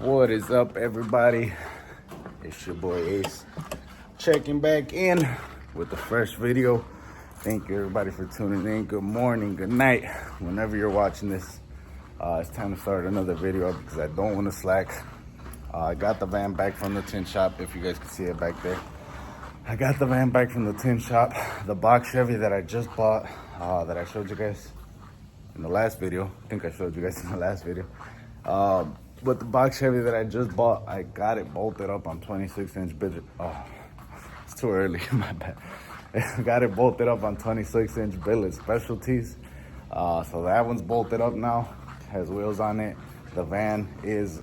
What is up, everybody? It's your boy Ace checking back in with the fresh video. Thank you, everybody, for tuning in. Good morning, good night, whenever you're watching this. It's time to start another video because I don't want to slack. I got the van back from the tin shop, if you guys can see it back there. I got the van back from the tin shop. The box Chevy that I just bought, that I showed you guys in the last video. I think I showed you guys in the last video. But the box Chevy that I just bought, I got it bolted up on 26-inch billet. Oh, it's too early, my bad. I got it bolted up on 26-inch billet specialties. So that one's bolted up now, has wheels on it. The van is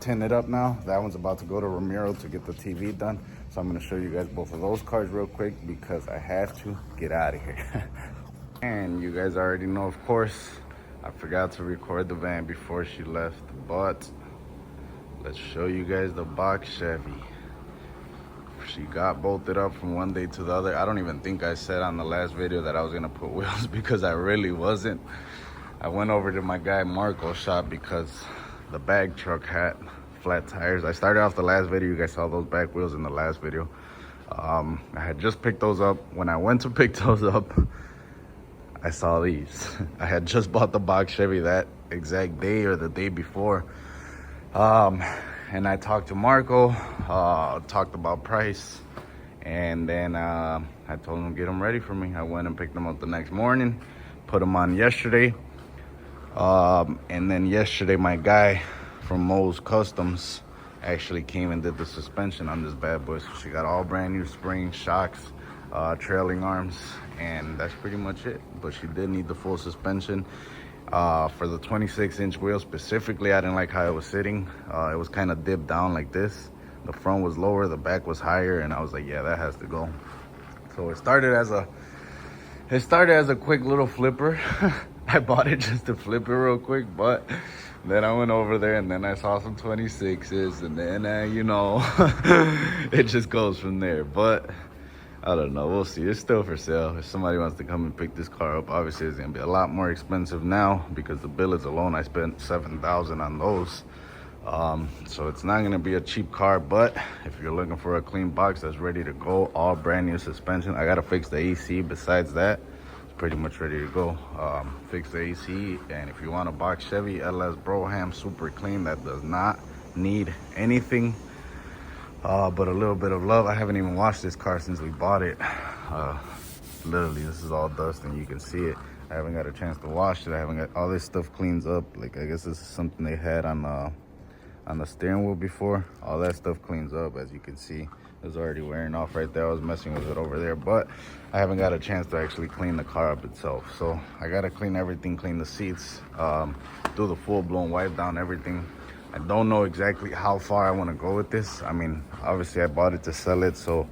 tinted up now. That one's about to go to Ramiro to get the TV done. So I'm gonna show you guys both of those cars real quick because I have to get out of here. And you guys already know, of course, I forgot to record the van before she left, but let's show you guys the box Chevy. She got bolted up from one day to the other. I don't even think I said on the last video that I was gonna put wheels because I really wasn't. I went over to my guy Marco's shop because the bag truck had flat tires. I started off the last video, you guys saw those back wheels in the last video. I had just picked those up. When I went to pick those up, I saw these. I had just bought the box Chevy that exact day or the day before. And I talked to Marco, talked about price, and then I told him to get them ready for me. I went and picked them up the next morning, put them on yesterday. And then yesterday my guy from Mo's Customs actually came and did the suspension on this bad boy. So she got all brand new springs, shocks, trailing arms, and that's pretty much it. But she did need the full suspension. For the 26-inch wheel specifically, I didn't like how it was sitting. It was kind of dipped down like this. The front was lower, the back was higher, and I was like, yeah, that has to go. So it started as a quick little flipper. I bought it just to flip it real quick, but then I went over there and then I saw some 26s, and then you know, it just goes from there. But I don't know, we'll see. It's still for sale. If somebody wants to come and pick this car up, obviously it's gonna be a lot more expensive now because the billets alone, I spent $7,000 on those. So it's not gonna be a cheap car, but if you're looking for a clean box that's ready to go, all brand new suspension, I gotta fix the AC. Besides that, it's pretty much ready to go. Fix the AC, and if you want a box Chevy LS Broham super clean that does not need anything but a little bit of love. I haven't even washed this car since we bought it. Literally, this is all dust and you can see it. I haven't got a chance to wash it. I haven't got all this stuff cleans up. Like, I guess this is something they had on the steering wheel before. All that stuff cleans up, as you can see. It was already wearing off right there. I was messing with it over there, but I haven't got a chance to actually clean the car up itself. So I gotta clean everything, clean the seats, do the full-blown wipe down, everything. I don't know exactly how far I want to go with this. I mean, obviously I bought it to sell it, so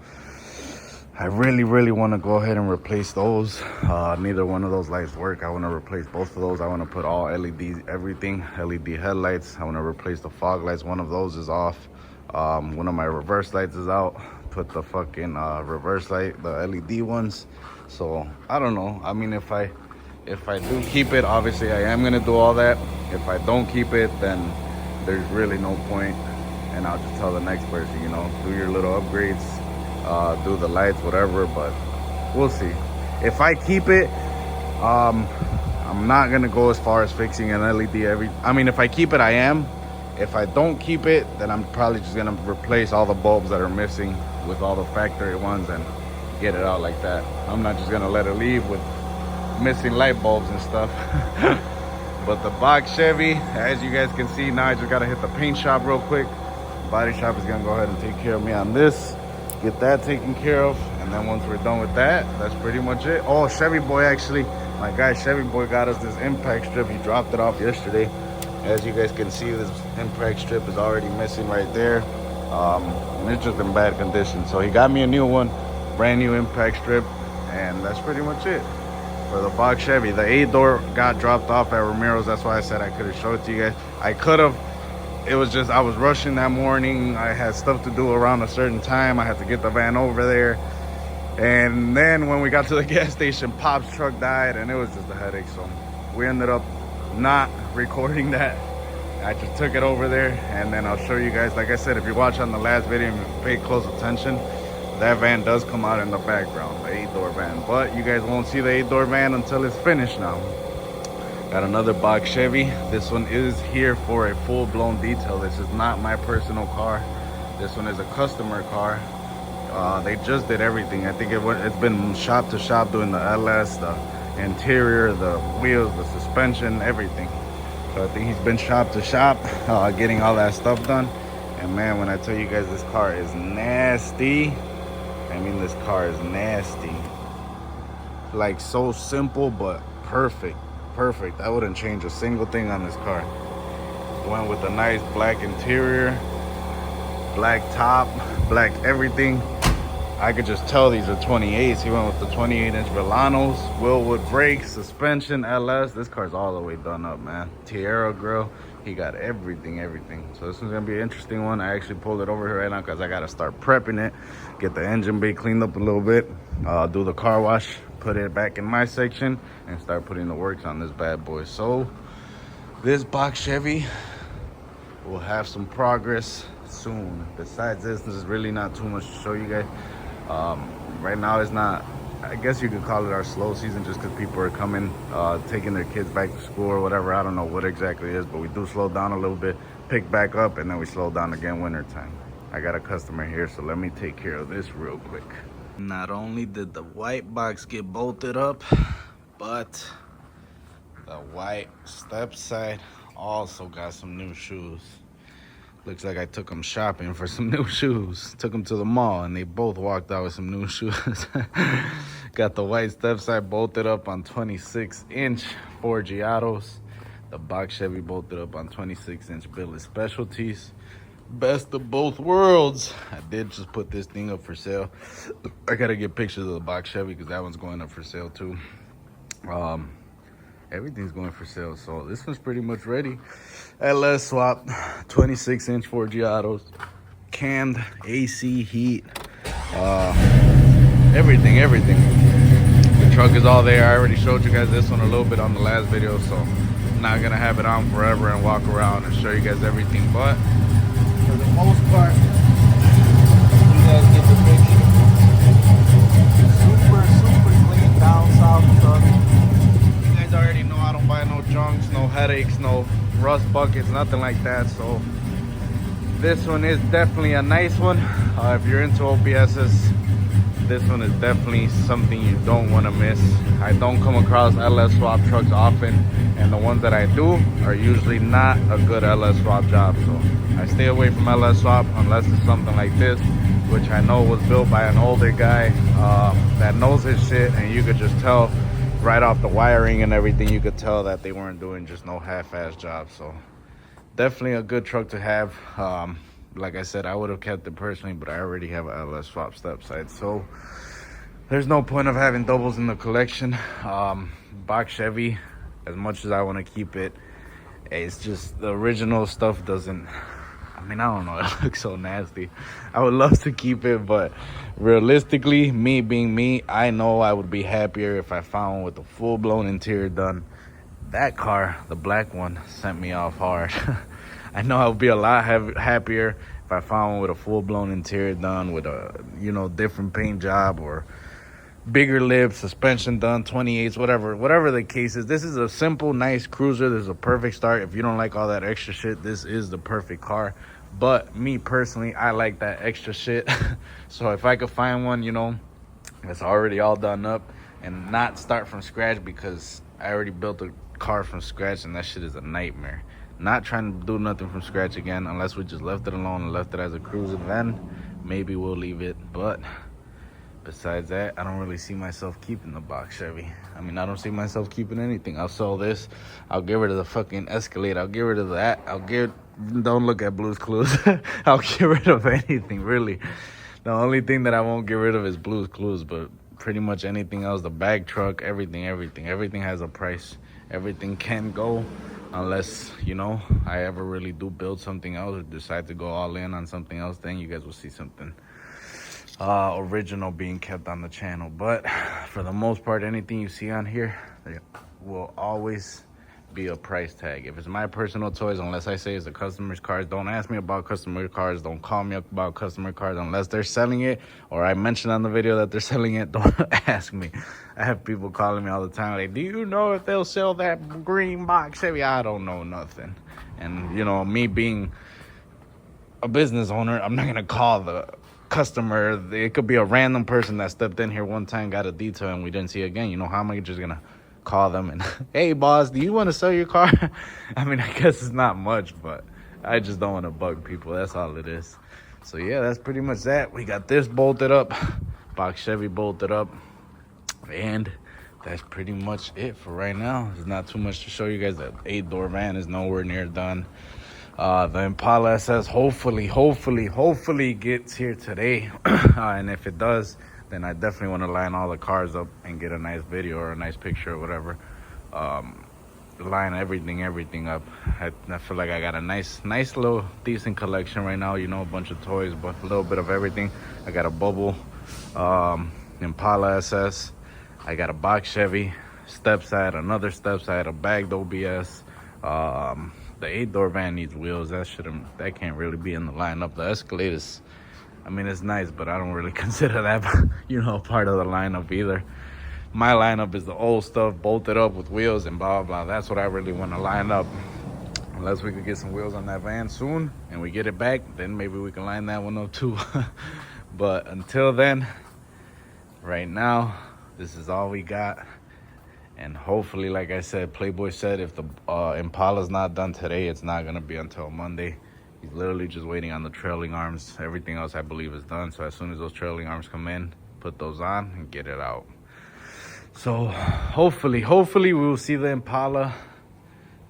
I really want to go ahead and replace those. Neither one of those lights work. I want to replace both of those. I want to put all LEDs, everything, LED headlights. I want to replace the fog lights. One of those is off. One of my reverse lights is out. Put the fucking reverse light, the LED ones. So I don't know. I mean, if I do keep it, obviously I am gonna do all that. If I don't keep it, then there's really no point, and I'll just tell the next person, you know, do your little upgrades, do the lights, whatever. But we'll see. If I keep it, I'm not gonna go as far as fixing an LED I mean, if I keep it, I am. If I don't keep it, then I'm probably just gonna replace all the bulbs that are missing with all the factory ones and get it out like that. I'm not just gonna let it leave with missing light bulbs and stuff. But the box Chevy, as you guys can see, now I just gotta hit the paint shop real quick. Body shop is gonna go ahead and take care of me on this, get that taken care of, and then once we're done with that, that's pretty much it. Oh, Chevy Boy, actually, my guy Chevy Boy got us this impact strip. He dropped it off yesterday. As you guys can see, this impact strip is already missing right there. And it's just in bad condition. So he got me a new one, brand new impact strip, and that's pretty much it for the box Chevy. The 8-door got dropped off at Ramiro's. That's why I said I could have showed it to you guys. I could have. It was just I was rushing that morning. I had stuff to do around a certain time. I had to get the van over there. And then when we got to the gas station, Pop's truck died, and it was just a headache. So we ended up not recording that. I just took it over there, and then I'll show you guys. Like I said, if you watch on the last video and you pay close attention, that van does come out in the background, the 8-door van. But you guys won't see the 8-door van until it's finished now. Got another box Chevy. This one is here for a full-blown detail. This is not my personal car. This one is a customer car. They just did everything. I think it's been shop to shop doing the LS, the interior, the wheels, the suspension, everything. So I think he's been shop to shop, getting all that stuff done. And man, when I tell you guys this car is nasty, I mean this car is nasty. Like so simple, but perfect. Perfect. I wouldn't change a single thing on this car. Went with a nice black interior, black top, black everything. I could just tell these are 28s. He went with the 28-inch Vilanos, Willwood brakes, suspension, LS. This car's all the way done up, man. Tierra grill. He got everything. So this one's gonna be an interesting one. I actually pulled it over here right now because I gotta start prepping it, get the engine bay cleaned up a little bit, do the car wash, put it back in my section, and start putting the works on this bad boy. So this box Chevy will have some progress soon. Besides this, there's really not too much to show you guys. Right now it's not, I guess you could call it our slow season, just because people are coming, taking their kids back to school or whatever. I don't know what exactly it is, but we do slow down a little bit, pick back up, and then we slow down again wintertime. I got a customer here, so let me take care of this real quick. Not only did the white box get bolted up, but the white step side also got some new shoes. Looks like I took them shopping for some new shoes. Took them to the mall and they both walked out with some new shoes. Got the white step side bolted up on 26-inch Forgiatos. The box Chevy bolted up on 26-inch billet specialties. Best of both worlds. I did just put this thing up for sale. I gotta get pictures of the box Chevy because that one's going up for sale too. Everything's going for sale, so this one's pretty much ready. LS swap, 26-inch Forgiatos, cammed, AC, heat, everything. The truck is all there. I already showed you guys this one a little bit on the last video, so I'm not gonna have it on forever and walk around and show you guys everything, but for the most part, you guys get the picture. Super clean down south truck. Already know I don't buy no junks, no headaches, no rust buckets, nothing like that. So this one is definitely a nice one. If you're into OPSs, this one is definitely something you don't want to miss. I don't come across LS swap trucks often, and the ones that I do are usually not a good LS swap job. So I stay away from LS swap unless it's something like this, which I know was built by an older guy that knows his shit, and you could just tell right off the wiring and everything, you could tell that they weren't doing just no half-ass job. So definitely a good truck to have. Like I said, I would have kept it personally, but I already have an LS swap step side, so there's no point of having doubles in the collection. Box Chevy, as much as I want to keep it, it's just the original stuff doesn't, I mean, I don't know, it looks so nasty. I would love to keep it, but realistically, me being me, I know I would be happier if I found one with a full-blown interior done. That car, the black one, sent me off hard. I know I would be a lot happier if I found one with a full-blown interior done with a, you know, different paint job or bigger lips, suspension done, 28s, whatever the case is. This is a simple, nice cruiser. This is a perfect start. If you don't like all that extra shit, this is the perfect car. But me personally, I like that extra shit. So if I could find one, you know, that's already all done up and not start from scratch, because I already built a car from scratch and that shit is a nightmare. Not trying to do nothing from scratch again, unless we just left it alone and left it as a cruiser, then maybe we'll leave it. But besides that, I don't really see myself keeping the box Chevy. I mean, I don't see myself keeping anything. I'll sell this. I'll get rid of the fucking Escalade. I'll get rid of that. Don't look at Blue's Clues. I'll get rid of anything, really. The only thing that I won't get rid of is Blue's Clues, but pretty much anything else, the bag truck, everything has a price. Everything can go, unless, you know, I ever really do build something else or decide to go all in on something else, then you guys will see something original being kept on the channel. But for the most part, anything you see on here will always be a price tag. If it's my personal toys, unless I say it's a customer's cars, don't ask me about customer cars. Don't call me about customer cars unless they're selling it or I mentioned on the video that they're selling it. Don't ask me. I have people calling me all the time like, do you know if they'll sell that green box Chevy? I don't know nothing. And, you know, me being a business owner, I'm not going to call the customer. It could be a random person that stepped in here one time, got a detail, and we didn't see it again. You know, how am I just going to call them and, hey, boss, do you want to sell your car? I mean, I guess it's not much, but I just don't want to bug people. That's all it is. So, yeah, that's pretty much that. We got this bolted up, box Chevy bolted up, and that's pretty much it for right now. There's not too much to show you guys. That 8-door van is nowhere near done. The Impala SS hopefully gets here today. And if it does, then I definitely want to line all the cars up and get a nice video or a nice picture or whatever. Line everything up. I feel like I got a nice little decent collection right now. You know, a bunch of toys, but a little bit of everything. I got a bubble Impala SS. I got a box Chevy, step side, another step side, a bagged OBS. The 8-door van needs wheels. That can't really be in the lineup. The Escalad's, I mean, it's nice, but I don't really consider that, you know, part of the lineup either. My lineup is the old stuff bolted up with wheels and blah, blah, blah. That's what I really want to line up. Unless we could get some wheels on that van soon and we get it back, then maybe we can line that one up too. But until then, right now, this is all we got. And hopefully, like I said, Playboy said if the Impala's not done today, it's not going to be until Monday. He's literally just waiting on the trailing arms. Everything else, I believe, is done. So as soon as those trailing arms come in, put those on and get it out. So hopefully we will see the Impala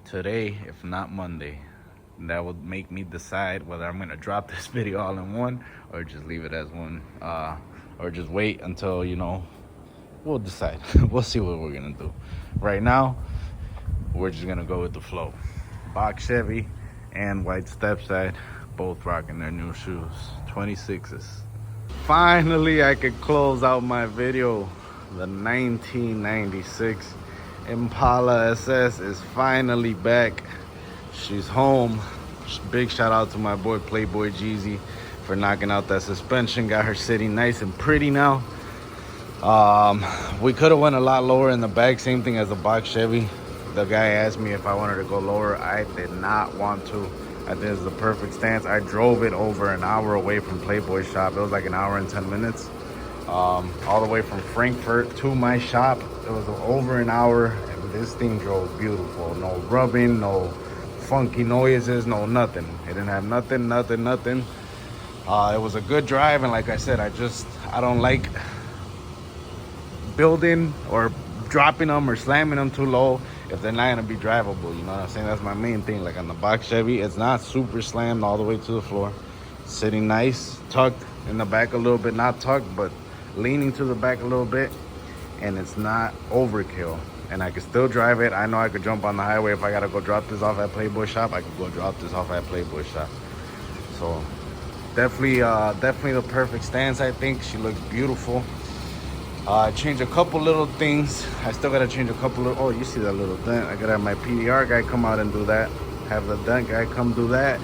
today, if not Monday. And that will make me decide whether I'm going to drop this video all in one or just leave it as one. Or just wait until, you know, we'll decide. We'll see what we're gonna do. Right now, we're just gonna go with the flow. Box Chevy and white step side, both rocking their new shoes, 26s. Finally, I could close out my video. The 1996 Impala SS is finally back. She's home. Big shout out to my boy Playboy Jeezy for knocking out that suspension. Got her sitting nice and pretty now. We could have went a lot lower in the back, same thing as the box Chevy. The guy asked me if I wanted to go lower. I did not want to. I think it's the perfect stance. I drove it over an hour away from Playboy shop. It was like an hour and 10 minutes. All the way from Frankfurt to my shop. It was over an hour, and this thing drove beautiful. No rubbing, no funky noises, no nothing. It didn't have nothing. It was a good drive, and like I said, I don't like building or dropping them or slamming them too low if they're not gonna be drivable. You know what I'm saying? That's my main thing. Like on the box Chevy, it's not super slammed all the way to the floor. Sitting nice, tucked in the back a little bit, not tucked, but leaning to the back a little bit, and it's not overkill. And I can still drive it. I know I could jump on the highway. If I gotta go drop this off at Playboy shop, I could go drop this off at Playboy shop. So definitely the perfect stance. I think she looks beautiful. I changed a couple little things. I still gotta change a couple of, oh, you see that little dent. I gotta have my PDR guy come out and do that. Have the dent guy come do that.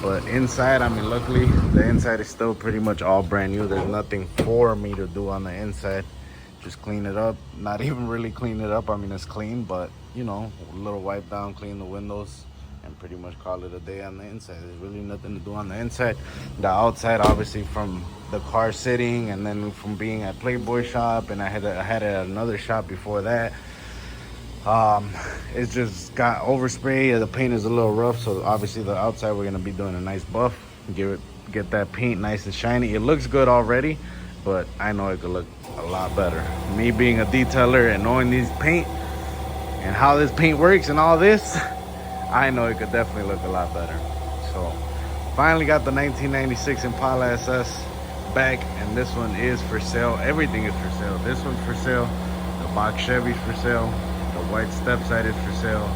But inside, I mean, luckily, the inside is still pretty much all brand new. There's nothing for me to do on the inside. Just clean it up. Not even really clean it up. I mean, it's clean, but, you know, a little wipe down, clean the windows, and pretty much call it a day on the inside. There's really nothing to do on the inside. The outside, obviously, from the car sitting, and then from being at Playboy shop, and I had it at another shop before that. It's just got overspray. The paint is a little rough, so obviously the outside we're gonna be doing a nice buff. Get that paint nice and shiny. It looks good already, but I know it could look a lot better. Me being a detailer and knowing these paint and how this paint works and all this, I know it could definitely look a lot better. So finally got the 1996 Impala SS back, and this one is for sale. Everything is for sale. This one's for sale. The box Chevy's for sale. The white step side is for sale.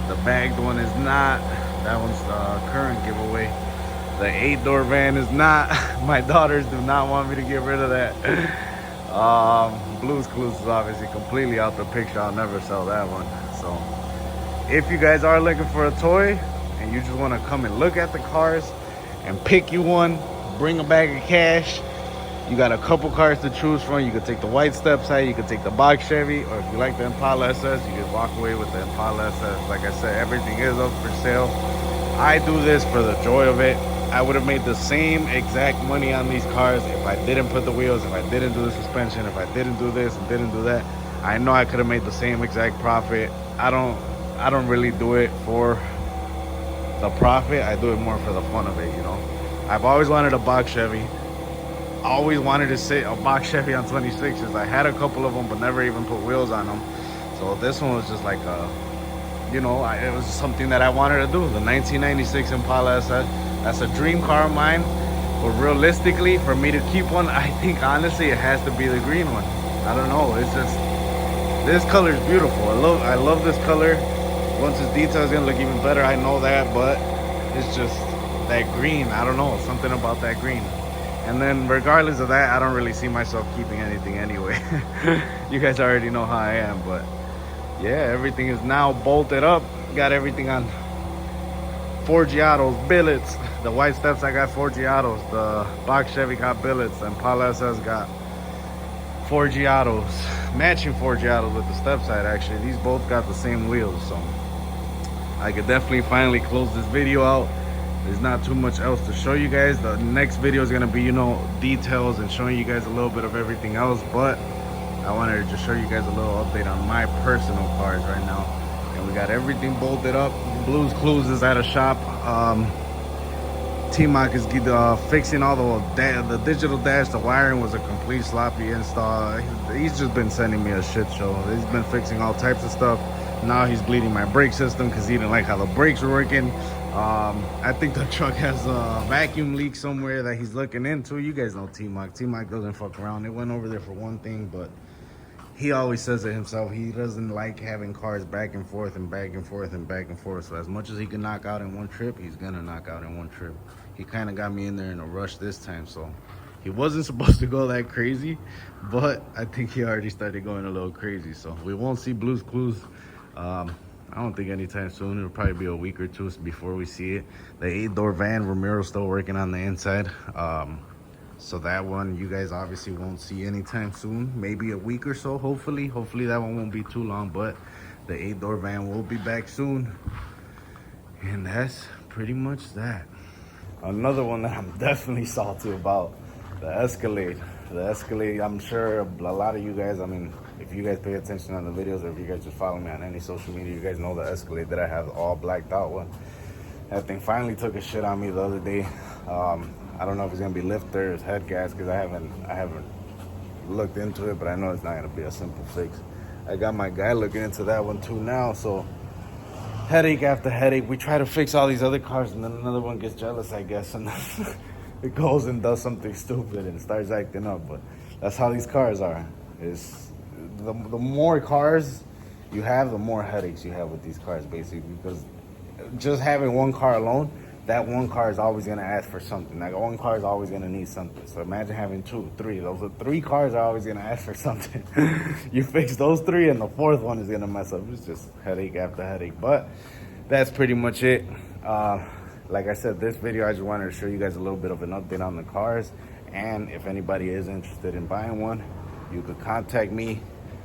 The bagged one is not. That one's the current giveaway. The 8-door van is not. My daughters do not want me to get rid of that. Blue's Clues is obviously completely out the picture. I'll never sell that one. So if you guys are looking for a toy and you just want to come and look at the cars and pick you one, bring a bag of cash, you got a couple cars to choose from. You could take the white step side, you could take the box Chevy, or if you like the Impala SS, you could walk away with the Impala SS. Like I said, everything is up for sale. I do this for the joy of it. I would have made the same exact money on these cars if I didn't put the wheels, if I didn't do the suspension, if I didn't do this and didn't do that. I know I could have made the same exact profit. I don't really do it for the profit. I do it more for the fun of it, you know. I've always wanted a box Chevy. I always wanted to sit a box Chevy on 26s. I had a couple of them, but never even put wheels on them. So this one was just like a, you know, it was something that I wanted to do. The 1996 Impala SS, that's a dream car of mine. But realistically, for me to keep one, I think honestly it has to be the green one. I don't know. It's just, this color is beautiful. I love this color. Once it's detailed, it's gonna look even better. I know that, but it's just that green. I don't know, something about that green. And then regardless of that, I don't really see myself keeping anything anyway. You guys already know how I am, but yeah, everything is now bolted up. Got everything on Forgiatos, billets. The white steps, I got Forgiatos. The box Chevy got billets. And Impala SS got Forgiatos. Matching Forgiatos with the step side, actually. These both got the same wheels, so I could definitely finally close this video out. There's not too much else to show you guys. The next video is gonna be, you know, details and showing you guys a little bit of everything else, but I wanted to just show you guys a little update on my personal cars right now. And we got everything bolted up. Blues Clues is at a shop. T-Mac is fixing all the digital dash. The wiring was a complete sloppy install. He's just been sending me a shit show. He's been fixing all types of stuff. Now he's bleeding my brake system because he didn't like how the brakes were working. I think the truck has a vacuum leak somewhere that he's looking into. You guys know T-Mac. T-Mac doesn't fuck around. They went over there for one thing, but he always says it himself. He doesn't like having cars back and forth and back and forth and back and forth. So as much as he can knock out in one trip, he's gonna knock out in one trip. He kind of got me in there in a rush this time, so he wasn't supposed to go that crazy, but I think he already started going a little crazy. So we won't see Blues Clues. I don't think anytime soon. It'll probably be a week or two before we see it. The 8-door van, Ramiro's still working on the inside. So that one you guys obviously won't see anytime soon. Maybe a week or so, hopefully. Hopefully that one won't be too long, but the 8-door van will be back soon. And that's pretty much that. Another one that I'm definitely salty about, the Escalade. The Escalade, I'm sure a lot of you guys, I mean, if you guys pay attention on the videos or if you guys just follow me on any social media, you guys know the Escalade that I have all blacked out one. That thing finally took a shit on me the other day. I don't know if it's gonna be lifter or head gas because I haven't looked into it, but I know it's not gonna be a simple fix. I got my guy looking into that one too now, so headache after headache. We try to fix all these other cars and then another one gets jealous, I guess, and it goes and does something stupid and starts acting up. But that's how these cars are. Is the more cars you have, the more headaches you have with these cars, basically, because just having one car alone, that one car is always gonna ask for something. Like one car is always gonna need something. So imagine having 2, 3. Those are 3 cars are always gonna ask for something. You fix those 3 and the 4th one is gonna mess up. It's just headache after headache. But that's pretty much it. Like I said, this video, I just wanted to show you guys a little bit of an update on the cars. And if anybody is interested in buying one, you could contact me,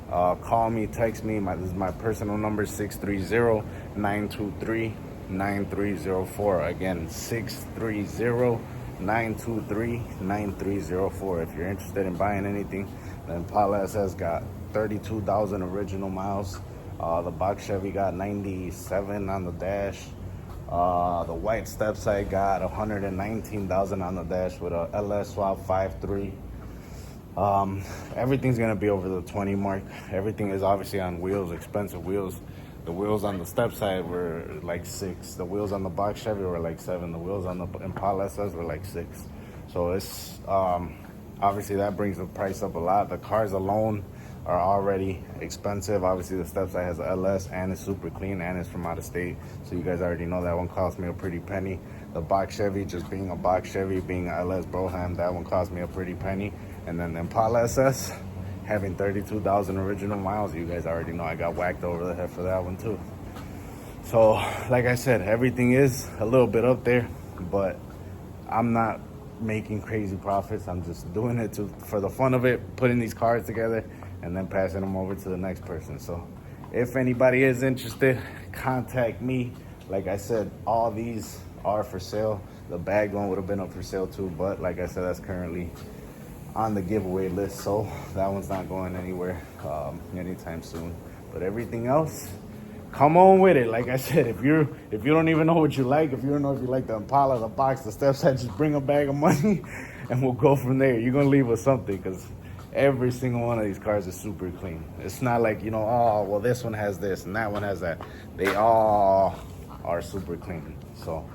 call me, text me. This is my personal number, 630-923-9304. Again, 630-923-9304. If you're interested in buying anything, the Impala SS got 32,000 original miles. The box Chevy got 97 on the dash. The white step side got 119,000 on the dash with a LS swap 5.3. Everything's gonna be over the 20 mark. Everything is obviously on wheels, expensive wheels. The wheels on the step side were like 6. The wheels on the box Chevy were like 7. The wheels on the Impala SS were like 6. So it's obviously that brings the price up a lot. The cars alone are already expensive. Obviously the step side has a LS and it's super clean and it's from out of state, so you guys already know that one cost me a pretty penny. The box Chevy, just being a box Chevy, being a LS Broham, that one cost me a pretty penny. And then the Impala SS having 32,000 original miles, you guys already know I got whacked over the head for that one too. So like I said, everything is a little bit up there, but I'm not making crazy profits. I'm just doing it for the fun of it, putting these cars together and then passing them over to the next person. So if anybody is interested, contact me. Like I said, all these are for sale. The bag one would have been up for sale too, but like I said, that's currently on the giveaway list, so that one's not going anywhere anytime soon. But everything else, come on with it. Like I said, if you don't even know what you like, if you don't know if you like the Impala, the box, the step side, just bring a bag of money and we'll go from there. You're gonna leave with something, because every single one of these cars is super clean. It's not like, you know, oh well, this one has this and that one has that. They all are super clean. So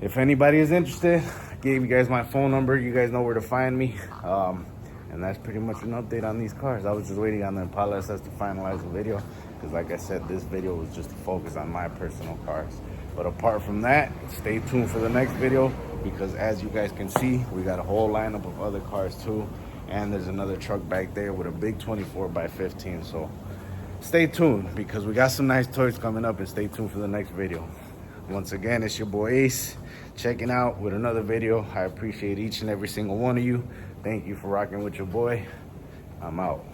if anybody is interested, I gave you guys my phone number. You guys know where to find me. And that's pretty much an update on these cars. I was just waiting on the Impala SS to finalize the video, because like I said, this video was just to focus on my personal cars. But apart from that, stay tuned for the next video, because as you guys can see, we got a whole lineup of other cars too. And there's another truck back there with a big 24x15. So stay tuned, because we got some nice toys coming up, and stay tuned for the next video. Once again, it's your boy Ace checking out with another video. I appreciate each and every single one of you. Thank you for rocking with your boy. I'm out.